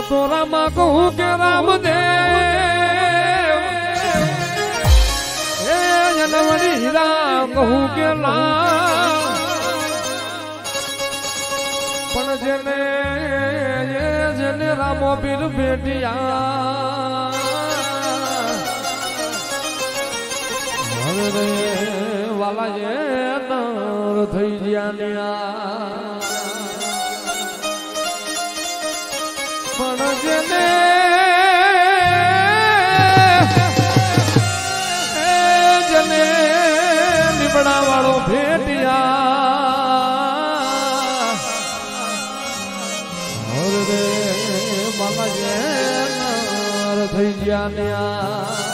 તો રામા કહું કે રામદેવ હે જનવડી રામ કહું કે લામ પણ જેને રામો પીર ભેટિયા રે વાલા એ નર થઈ ગયા પણ જેને લીમડા વાળો ભેટિયા રે વાલા એ નર થઈ ગયા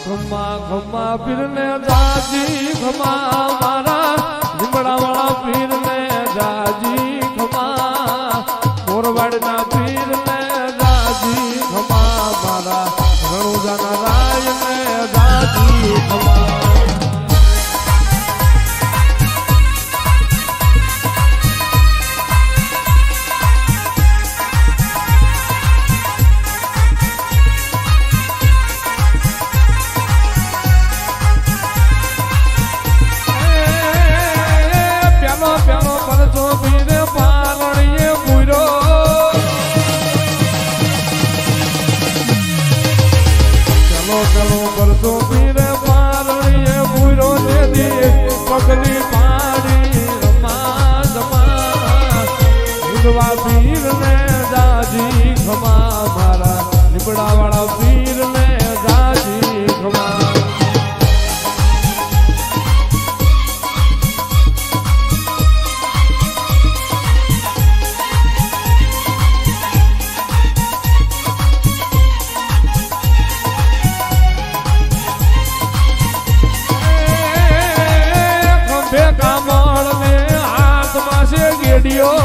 ખમા ખમા પીરને જાજી ખમા મારા લીમડા વાળા પીરને જાજી ખમા મોરવાડના પીરને જાજી ખમા મારા રણુજાના રાયને જાજી ખમા કરતો પીરે પારણીએ પૂરો દેદી પગલી પાડી રમા જમા ઉદવા પીરને જાજી ખમા મારા લીમડા વાળા પીરને જાજી ખમા કામળ ને હાથમાં છે ગેડિયો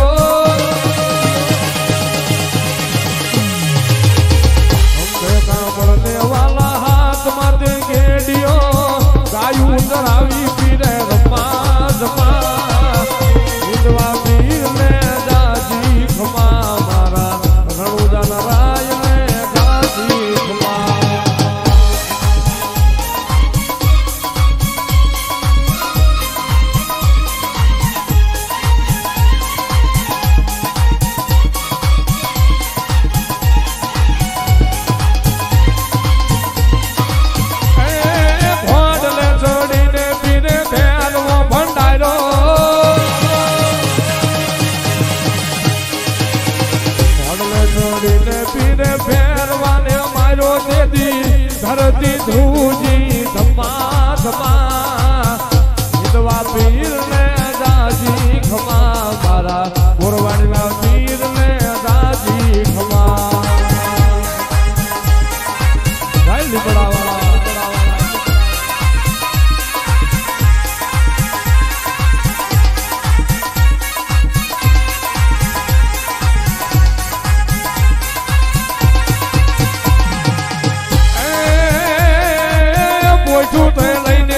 કામળ ને વાલા હાથમાં તે ગેડિયો ગાયું ધરાવી પીરે રમા જમા ઉદવા પીર ને જાજી ખમા મારા રણુજાના રાય ને જાજી ખમા પીરે ફેરવાને મારો દેદી ધરતી ધ્રુજી ધમા ધમા વિધવા પીરને જાજી ખમા મારા મોરવાડીના પીરને જાજી ખમા જય લીમડા વાળા લઈને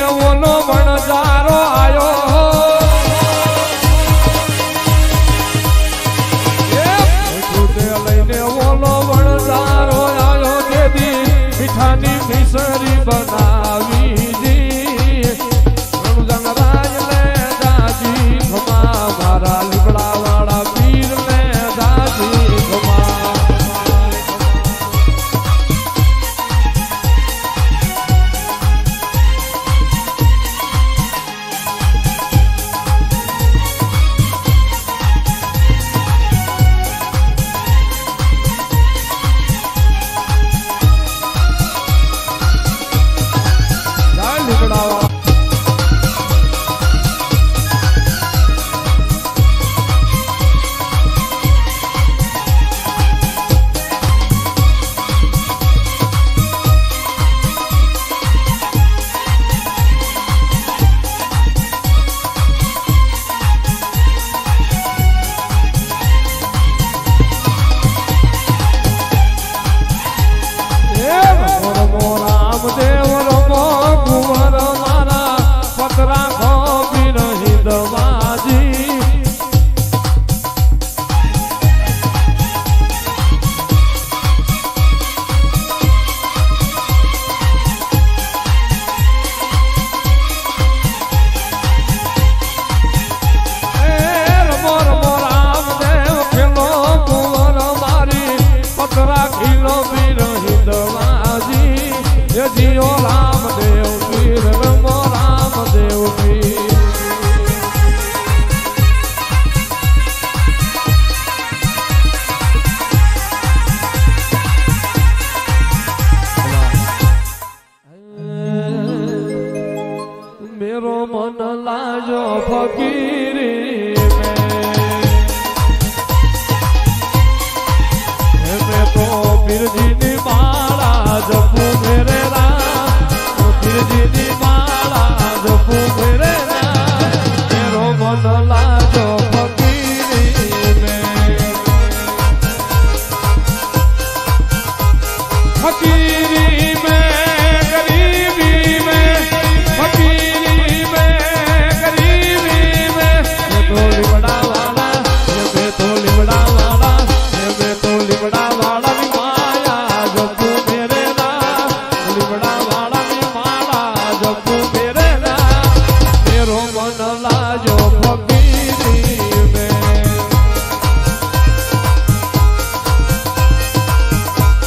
जो फकीरी में तो पीर जी नी माला जपू मेरे राम पीर जी नी माला जपू मेरे राम मेरो मन लाजो फकीरी में फकीरी में गरीबी में फकीरी में गरीबी में ये तो लिबड़ा वाला ये तो लिबड़ा वाला ये तो लिबड़ा वाला भी माया जपू मेरे राम लिबड़ा वाला भी माला जपू मेरे राम मेरो मन लाजो फकीरी में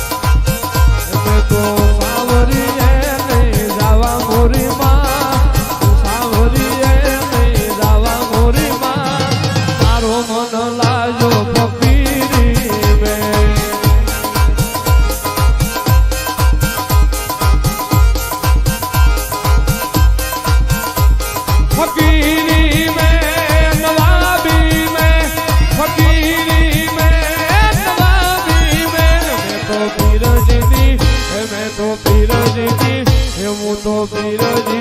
मैं तो सावरी नहीं जावा मोरी माँ सावरी नहीं जावा मोरी माँ मारो मन लाजो फकीरी में फकीरी में नवाबी में फकीरी में नवाबी में मैं तो पीर जी दी मैं तो पीर जी दी मैं तो पीर जी